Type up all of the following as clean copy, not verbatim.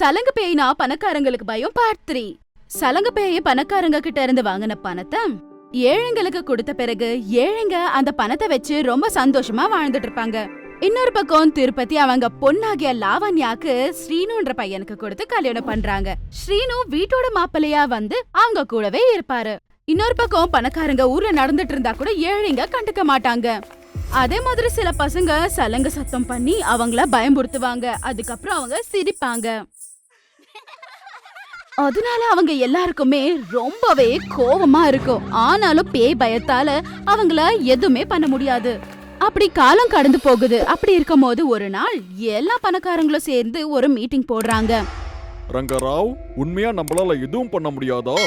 சலங்கு பேய்னா பணக்காரங்களுக்கு பயம் பார்ட் 3. சலங்கு பேய பணக்காரங்க கிட்ட இருந்து வாங்கின பணத்தை ஏழைங்களுக்கு கொடுத்த பிறகு ஏழைங்க அந்த பணத்தை வச்சு ரொம்ப சந்தோஷமா வாழ்ந்துட்டு இருப்பாங்க. இன்னொரு பக்கம் திருப்பதி அவங்க பொண்ணாகிய லாவண்யாக்கு ஸ்ரீனுன்ற பையனுக்கு கொடுத்து கல்யாணம் பண்றாங்க. ஸ்ரீனு வீட்டோட மாப்பிள்ளையா வந்து அவங்க கூடவே இருப்பாரு. இன்னொரு பக்கம் பணக்காரங்க ஊர்ல நடந்துட்டு இருந்தா கூட ஏழைங்க கண்டுக்க மாட்டாங்க. அதே மாதிரி சில பசங்க சலங்க சத்தம் பண்ணி அவங்கள பயமுறுத்துவாங்க. அதுக்கப்புறம் அவங்க சிரிப்பாங்க. அதனால அவங்க எல்லாருக்குமே ரொம்பவே கோவமா இருக்கும். ஆனாலும் பேய் பயத்தால அவங்கள எதுவுமே பண்ண முடியாது. அப்படி காலம் கடந்து போகுது. அப்படி இருக்கும் போது ஒரு நாள் எல்லா பணக்காரங்களும் சேர்ந்து ஒரு மீட்டிங் போடுறாங்க. ரங்கராவ், உண்மையா நம்மளால எதுவும் பண்ண முடியாதா?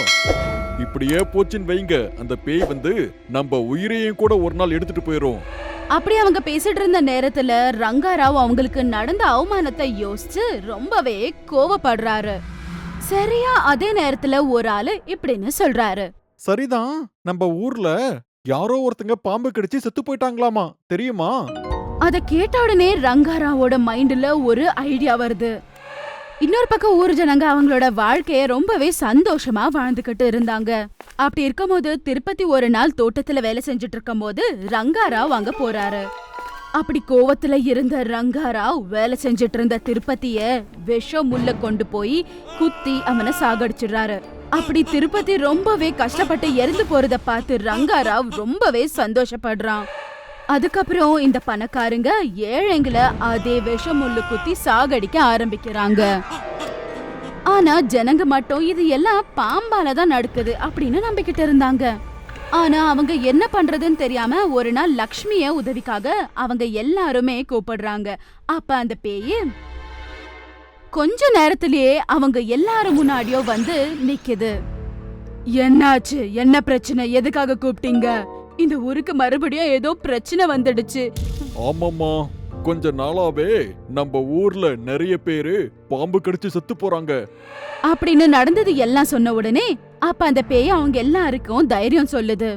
இப்படியே போச்சுன்னு வைங்க, அந்த பேய் வந்து நம்ம உயிரையும் கூட ஒரு நாள் எடுத்துட்டு போயிரும். அப்படி அவங்க பேசிட்டு இருந்த நேரத்துல ரங்காராவ் அவங்களுக்கு நடந்த அவமானத்தை யோசிச்சு ரொம்பவே கோவப்படுறாரு. சரியா அதே நேரத்துல ஒரு ஆளு இப்படின்னு சொல்றாரு. சரிதான், நம்ம ஊர்ல யாரோ ஒருத்தங்க பாம்பு கடிச்சு செத்து போயிட்டாங்களாமா, தெரியுமா? அத கேட்ட உடனே ரங்காராவோட மைண்ட்ல ஒரு ஐடியா வருது. இன்னொரு பக்கம் ஊர் ஜனங்க அவங்களோட வாழ்க்கைய ரொம்பவே சந்தோஷமா வாழ்ந்துகிட்டு இருந்தாங்க. அப்படி இருக்கும் போது திருப்பதி ஒரு நாள் தோட்டத்துல வேலை செஞ்சுட்டு இருக்கும் போது ரங்காராவ் அங்க போறாரு. அப்படி கோவத்துல இருந்த ரங்காராவ் வேலை செஞ்சுட்டு இருந்த திருப்பதிய விஷம் முள்ள கொண்டு போய் குத்தி அவனை சாகடிச்சிடுறாரு. அப்படி திருப்பதி ரொம்பவே கஷ்டப்பட்டு எரிந்து போறத பார்த்து ரங்காராவ் ரொம்பவே சந்தோஷப்படுறான். அதுக்கப்புறம் இந்த பணக்காரங்க ஏழைங்கள அதே விஷம் முள்ளு குத்தி சாகடிக்க ஆரம்பிக்கிறாங்க. ஆனா ஜனங்க மட்டும் இது எல்லாம் பாம்பாலதான் நடக்குது அப்படின்னு நம்பிக்கிட்டு இருந்தாங்க. ஆனா அவங்க என்ன பண்றதுன்னு தெரியாம ஒரு நாள் லக்ஷ்மிய உதவிக்காக அவங்க எல்லாருமே கூப்பிடுறாங்க. அப்ப அந்த பேய் கொஞ்ச நேரத்திலேயே அவங்க எல்லாரும் முன்னாடியோ வந்து நிக்குது. என்னாச்சு? என்ன பிரச்சனை? எதுக்காக கூப்பிட்டீங்க? இந்த ஊருக்கு மறுபடியும் ஏதோ பிரச்சனை வந்துடுச்சு. ஆமாமா, கொஞ்ச நாளாவே நம்ம ஊர்ல நிறைய பேரு பாம்பு கடிச்சு செத்து போறாங்க அப்படின்னு நடந்தது எல்லாம் சொன்ன உடனே அப்ப அந்த பேய் அவங்க எல்லாருக்கும் தைரியம் சொல்லுது.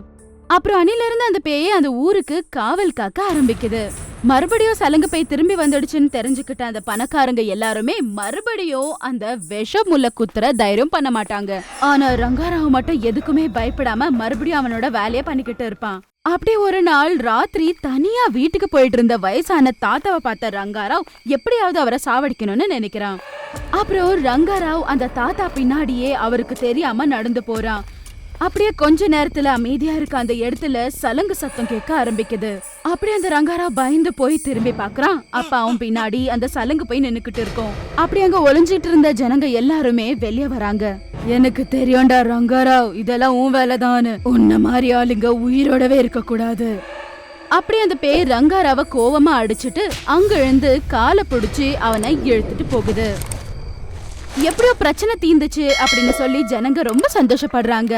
அப்புறம் அணில இருந்து அந்த பேய் அந்த ஊருக்கு காவல் காக்க ஆரம்பிக்குது. மறுபடியும் சலங்கு பேய் திரும்பி வந்துடுச்சுன்னு தெரிஞ்சுக்கிட்ட அந்த பணக்காரங்க எல்லாருமே மறுபடியும் அந்த விஷ முள்ள குத்துற தைரியம் பண்ண மாட்டாங்க. ஆனா ரங்காராவ் மட்டும் எதுக்குமே பயப்படாம மறுபடியும் அவனோட வேலைய பண்ணிக்கிட்டு இருப்பான். அப்படி ஒரு நாள் ராத்திரி தனியா வீட்டுக்கு போயிட்டு இருந்த வயசான தாத்தாவை பார்த்த ரங்காராவ் எப்படியாவது அவரை சாவடிக்கணும்னு நினைக்கிறான். அப்புறம் ரங்காராவ் அந்த தாத்தா பின்னாடியே அவருக்கு தெரியாம நடந்து போறான். அப்படியே கொஞ்ச நேரத்துல அமைதியா இருக்க அந்த இடத்துல சலங்கு சத்தம் கேட்க ஆரம்பிக்குது. அப்படியே அந்த ரங்காராவ் பயந்து போய் திரும்பி பாக்குறான். அப்ப அவன் பின்னாடி அந்த சலங்கு போய் நின்னுக்கிட்டு இருக்கும். அப்படி அங்க ஒளிஞ்சிட்டு இருந்த ஜனங்க எல்லாருமே வெளியே வராங்க. எனக்கு தெரியும்டா ரங்காராவ், இதெல்லாம் உன் வேலைதானு. உன்ன மாதிரி ஆளுங்க உயிரோடவே இருக்க கூடாது. அப்படி அந்த பேய் ரங்காராவ கோவமா அடிச்சுட்டு அங்க எழுந்து காலை பிடிச்சு அவனை இழுத்துட்டு போகுது. எப்படியோ பிரச்சனை தீந்துச்சு அப்படின்னு சொல்லி ஜனங்க ரொம்ப சந்தோஷப்படுறாங்க.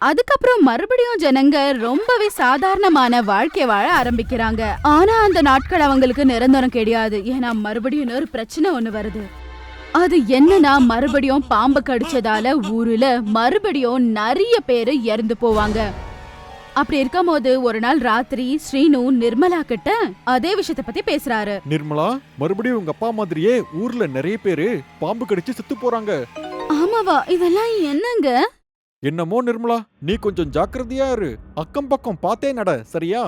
அதுக்கப்புறம் மறுபடியும் ஜனங்க ரொம்பவே சாதாரணமான வாழ்க்கை வாழ ஆரம்பிக்கிறாங்க. ஆனா அந்த நாட்கள் அவங்களுக்கு நிரந்தரம் கிடையாது. ஏன்னா மறுபடியும் இன்னொரு பிரச்சனை ஒண்ணு வருது. அது என்னன்னா மறுபடியும் பாம்பு கடிச்சதால ஊருல மறுபடியும் நிறைய பேரு இறந்து போவாங்க. அப்படி இருக்கும் போது ஒரு நாள் ராத்திரி ஸ்ரீனு நிர்மலா கிட்ட அதே விஷயத்தை பத்தி பேசுறாரு. நிர்மலா, மறுபடியும் உங்க அப்பா மாதிரியே ஊர்ல நிறைய பேரு பாம்பு கடிச்சு செத்து போறாங்க. ஆமாவா? இதெல்லாம் என்னங்க? என்னமோ நிர்மலா, நீ கொஞ்சம் ஜாக்கிரதையா இரு. அக்கம் பக்கம் பார்த்தே நட, சரியா?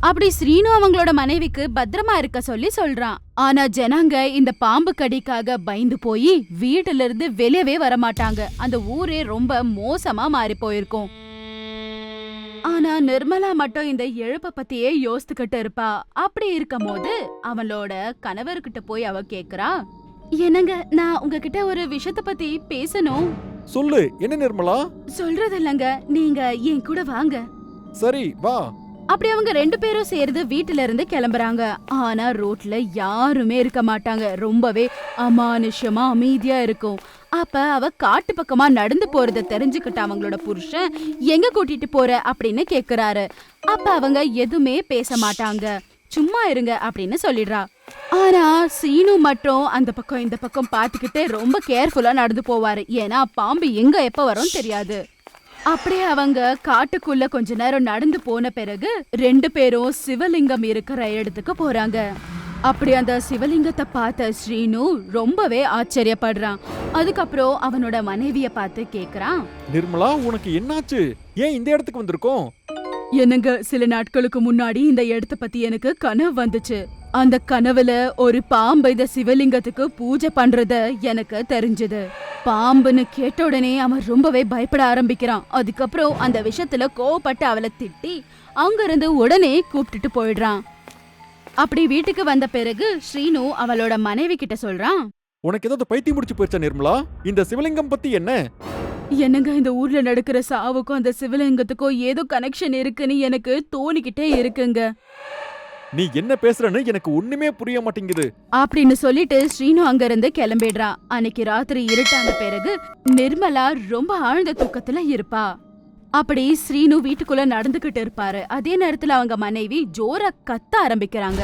அப்படி ஸ்ரீனு அவங்களோட மனைவிக்கு பத்திரமா இருக்க சொல்லி சொல்றான். ஆனா ஜனங்க இந்த பாம்பு கடிக்காக பயந்து போய் வீட்டுல இருந்து வெளியவே வரமாட்டாங்க. அந்த ஊரே ரொம்ப மோசமா மாறி போயிருக்கும். ஆனா நிர்மலா மட்டும் இந்த இழப்ப பத்தியே யோசித்துக்கிட்டு இருப்பா. அப்படி இருக்கும் போது அவளோட கணவர்கிட்ட போய் அவ கேக்குறா, என்னங்க, நான் உங்ககிட்ட ஒரு விஷயத்த பத்தி பேசணும். சொல்லு, என்ன நிர்மலா? சொல்றது இல்லங்க, நீங்க என் கூட வாங்க. சரி, வா. அப்படி அவங்க 2 பேரும் சேர்ந்து வீட்டுல இருந்து கிளம்புறாங்க. ஆனா ரோட்ல யாருமே இருக்க மாட்டாங்க. ரொம்பவே அமானுஷ்யமா அமைதியா இருக்கும். அப்ப அவ காட்டு பக்கமா நடந்து போறத தெரிஞ்சுக்கிட்ட அவங்களோட புருஷன், எங்க கூட்டிட்டு போற அப்படின்னு கேக்குறாரு. அப்ப அவங்க எதுவுமே பேச மாட்டாங்க. சும்மா இருங்க அப்படின்னு சொல்லிடுறா. ஆனா சீனு மட்டும் அந்த பக்கம் இந்த பக்கம் பாத்துக்கிட்டு ரொம்ப கேர்ஃபுல்லா நடந்து போவாரு. ஏன்னா பாம்பு எங்க எப்ப வரும் தெரியாது. அப்படியே அவங்க காட்டுக்குள்ள கொஞ்ச நேரம் நடந்து போன பிறகு 2 பேரும் சிவலிங்கம் இருக்கிற இடத்துக்கு போறாங்க. அப்படி அந்த சிவலிங்கத்தை பார்த்த ஸ்ரீனு ரொம்பவே ஆச்சரியப்படுறான். அதுக்கப்புறம் அவனோட மனைவிய பார்த்து கேக்குறான், நிர்மலா, உனக்கு என்னாச்சு? ஏன் இந்த இடத்துக்கு வந்திருக்கோம்? என்னங்க, சில நாட்களுக்கு முன்னாடி இந்த இடத்த பத்தி எனக்கு கனவு வந்துச்சு. அந்த கனவுல ஒரு பாம்பு இந்த சிவலிங்கத்துக்கு பூஜை பண்றத எனக்கு தெரிஞ்சது. பாம்புன்னு கேட்ட உடனே அவன் ரொம்பவே பயப்பட ஆரம்பிக்கிறான். அதுக்கப்புறம் அந்த விஷயத்துல கோவப்பட்டு அவளை திட்டி அங்கிருந்து உடனே கூப்பிட்டுட்டு போயிடுறான். அப்படி வீட்டுக்கு வந்த பிறகு ஸ்ரீனு அவளோட மனைவி கிட்ட சொல்றான், உனக்கு ஏதாவது பைத்தியம் முடிச்சு போயிடுச்சா நிர்மலா? இந்த சிவலிங்கம் பத்தி என்ன? என்னங்க, இந்த ஊர்ல நடக்கிற சாவுக்கும் அந்த சிவலிங்கத்துக்கும் ஏதோ கனெக்ஷன் இருக்குன்னு எனக்கு தோணிக்கிட்டே இருக்குங்க நீ என்ன பேசுறன்னு எனக்கு ஒண்ணுமே புரிய மாட்டேங்குது அப்படின்னு சொல்லிட்டு ஸ்ரீனு அங்கிருந்து கிளம்பிடுறா. அன்னைக்கு ராத்திரி இருட்டான பிறகு நிர்மலா ரொம்ப ஆழ்ந்த தூக்கத்துல இருப்பா. அப்படி ஸ்ரீனு வீட்டுக்குள்ள நடந்துகிட்டு இருப்பாரு. அதே நேரத்துல அவங்க மனைவி ஜோரா கத்த ஆரம்பிக்கிறாங்க.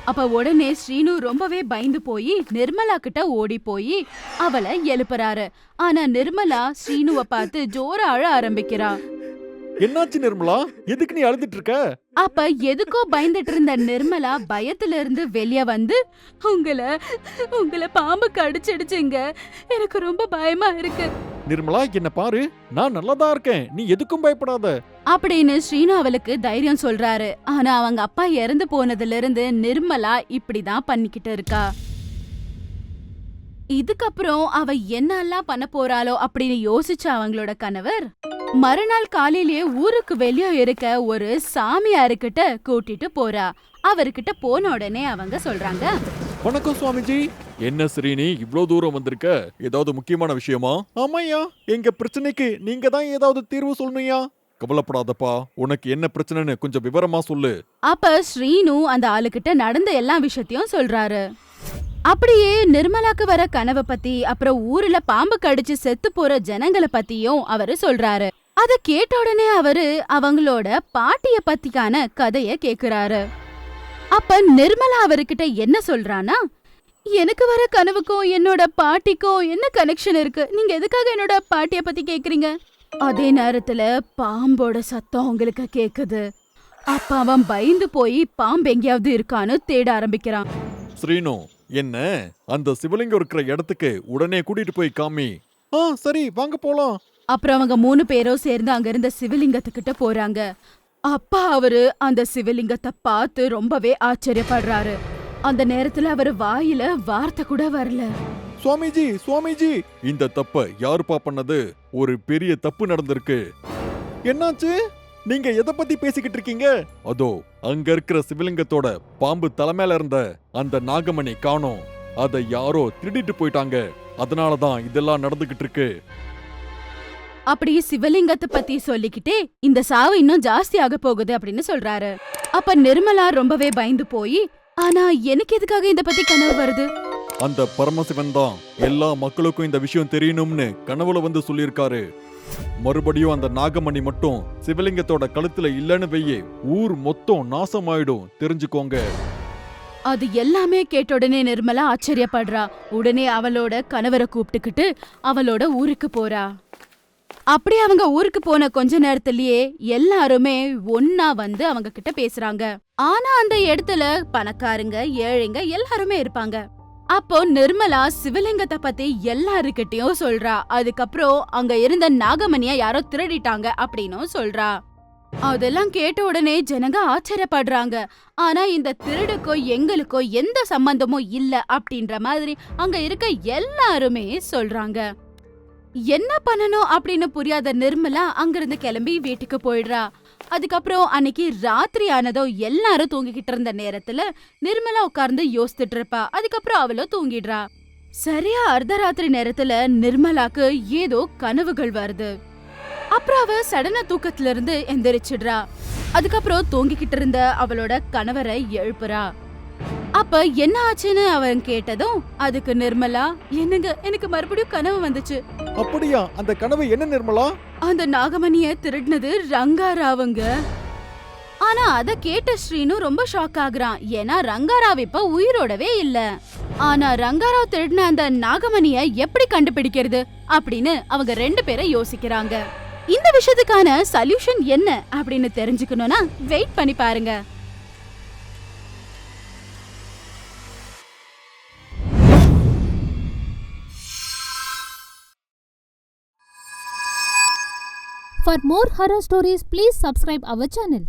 அப்ப உடனே ஸ்ரீனு ரொம்பவே பயந்து போய் நிர்மலா கிட்ட ஓடி போய் அவளை எழுப்புறாரு. ஆனா நிர்மலா ஸ்ரீனுவ பார்த்து ஜோரா அழ ஆரம்பிக்கிறா. என்னாச்சு நிர்மலா? எதுக்கு நீ அழுதுட்டு இருக்க? அப்ப எதுக்கோ பயந்துட்டு இருந்த நிர்மலா பயத்துல இருந்து வெளிய வந்து, உங்களை பாம்பு கடிச்சிடுச்சுங்க, எனக்கு ரொம்ப பயமா இருக்கு. நிர்மலா, என்ன பாரு, நான் நல்லாதான் இருக்கேன், நீ எதுக்கும் பயப்படாத அப்படின்னு ஸ்ரீனு அவளுக்கு தைரியம் சொல்றாரு. ஆனா அவங்க அப்பா இறந்து போனதுல இருந்து நிர்மலா இப்படிதான் பண்ணிக்கிட்டு இருக்கா. இதுக்கப்புறம் அவ என்னெல்லாம் பண்ண போறாளோ அப்படின்னு யோசிச்ச அவங்களோட கணவர் மறுநாள் காலையிலேயே ஊருக்கு வெளியே இருக்க ஒரு சாமியாருக்கிட்ட கூட்டிட்டு போறா. அவர்கிட்ட போன உடனே அவங்க சொல்றாங்க, வணக்கம் சுவாமிஜி. என்ன ஸ்ரீனி, இவ்ளோ தூரம் வந்திருக்க? ஏதாவது முக்கியமான விஷயமா? ஆமாய்யா, எங்க பிரச்சனைக்கு நீங்க தான் ஏதாவது தீர்வு சொல்லணும்யா. கவலைப்படாதப்பா, உனக்கு என்ன பிரச்சனைன்னு கொஞ்சம் விவரமா சொல்லு. அப்ப ஸ்ரீனு அந்த ஆளுகிட்ட நடந்த எல்லா விஷயத்தையும் சொல்றாரு. அப்படியே நிர்மலாக்கு வர கனவை பத்தி, அப்புறம் ஊர்ல பாம்பு கடிச்சு செத்து போற ஜனங்களை பத்தியும் அவரு சொல்றாரு. அத கேட்ட உடனே அவரு அவங்களோட பாட்டிய பத்திக்கான கதைய கேக்குறாரு. அப்ப நிர்மலா அவர்கிட்ட என்ன சொல்றானா, எனக்கு வர கனவுக்கும் என்னோட பாட்டிக்கும் என்ன கனெக்ஷன் இருக்கு? நீங்க எதுக்காக என்னோட பாட்டிய பத்தி கேக்குறீங்க? அதே நேரத்துல பாம்போட சத்தம் உங்களுக்கு கேக்குது. அப்ப அவன் பயந்து போய் பாம்பு எங்கேயாவது இருக்கான்னு தேட ஆரம்பிக்கிறான். ஸ்ரீனு, என்ன அந்த சிவலிங்கம் இருக்கிற இடத்துக்கு உடனே கூட்டிட்டு போய் காமி. சரி, வாங்க போலாம். அப்புறம் அவங்க 3 பேரும் சேர்ந்து அங்க இருந்த சிவலிங்கத்துக்கிட்ட போறாங்க. அப்பா அவரு அந்த சிவலிங்கத்தை பார்த்து ரொம்பவே ஆச்சரியப்படுறாரு. அந்த நேரத்துல அவரு வாயில வார்த்தை கூட வரல. சுவாமிஜி, சுவாமிஜி, இந்த தப்ப யாருப்பா பண்ணது? ஒரு பெரிய தப்பு நடந்திருக்கு. என்னாச்சு? நீங்க எதை பத்தி பேசிக்கிட்டு இருக்கீங்க? அதோ அங்க இருக்கிற சிவலிங்கத்தோட பாம்பு தலைமையில இருந்த அந்த நாகமணி காணோம். அதை யாரோ திருடிட்டு போயிட்டாங்க. அதனாலதான் இதெல்லாம் நடந்துகிட்டு இருக்கு. அப்படி சிவலிங்கத்தை பத்தி சொல்லிக்கிட்டே இந்த சாவு இன்னும் ஜாஸ்தி ஆக போகுது அப்படின்னு சொல்றாரு. அப்ப நிர்மலா ரொம்பவே பயந்து போய், ஆனா எனக்கு எதுக்காக இந்த பத்தி கனவு வருது? அந்த பரமசிவன் தான் எல்லா மக்களுக்கும் இந்த விஷயம் தெரியணும்னு கனவுல வந்து சொல்லியிருக்காரு. மறுபடியும் அந்த நாகமணி மட்டும் சிவலிங்கத்தோட கழுத்துல இல்லன்னு வையே, ஊர் மொத்தம் நாசமாயிடும், தெரிஞ்சுக்கோங்க. அது எல்லாமே கேட்ட உடனே நிர்மலா ஆச்சரியப்படுறா. உடனே அவளோட கணவரை கூப்பிட்டுக்கிட்டு அவளோட ஊருக்கு போறா. அப்படி அவங்க ஊருக்கு போன கொஞ்ச நேரத்திலேயே எல்லாருமே ஒன்னா வந்து அவங்க கிட்ட பேசுறாங்க. ஆனா அந்த இடத்துல பணக்காரங்க, ஏழைங்க எல்லாருமே இருப்பாங்க. அப்போ நிர்மலா சிவலிங்கத்தை பத்தி எல்லாருக்கிட்டையும் சொல்றா. அதுக்கப்புறம் அங்க இருந்த நாகமணிய யாரோ திருடிட்டாங்க அப்படின்னும் சொல்றா. அதெல்லாம் கேட்ட உடனே ஜனங்க ஆச்சரியப்படுறாங்க. ஆனா இந்த திருடுக்கோ எங்களுக்கோ எந்த சம்பந்தமும் இல்ல அப்படின்ற மாதிரி அங்க இருக்க எல்லாருமே சொல்றாங்க. என்ன பண்ணணும் அப்படின்னு புரியாத நிர்மலா அங்கிருந்து கிளம்பி வீட்டுக்கு போயிடுறா. அதுக்கப்புறம் அன்னைக்கு ராத்திரி ஆனதோ எல்லாரும் தூங்கிக்கிட்டு இருந்த நேரத்துல நிர்மலா உட்கார்ந்து யோசிச்சுட்டு இருப்பா. அதுக்கப்புறம் அவளும் தூங்கிடுறா. சரியா அர்த்தராத்திரி நேரத்துல நிர்மலாக்கு ஏதோ கனவுகள் வருது. அப்புறம் அவ சடனா தூக்கத்துல இருந்து எந்திரிச்சிடுறா. அதுக்கப்புறம் தூங்கிக்கிட்டு இருந்த அவளோட கணவரை எழுப்புறா. அப்ப என்ன ஆச்சுன்னு அவன் கேட்டதும் அதுக்கு நிர்மலா, என்னங்க, எனக்கு மறுபடியும் கனவு வந்துச்சு. அப்படியா? அந்த கனவு என்ன நிர்மலா? அந்த நாகமணிய திருடினது ரங்காராவுங்க. ஆனா அத கேட்ட ஸ்ரீனு ரொம்ப ஷாக் ஆகுறான். ஏன்னா ரங்காராவ் இப்ப உயிரோடவே இல்ல. ஆனா ரங்காராவ் திருடின அந்த நாகமணிய எப்படி கண்டுபிடிக்கிறது அப்படின்னு அவங்க 2 பேரும் யோசிக்கிறாங்க. இந்த விஷயத்துக்கான சொல்யூஷன் என்ன அப்படின்னு தெரிஞ்சுக்கணும்னா வெயிட் பண்ணி பாருங்க. For more horror stories, please subscribe our channel.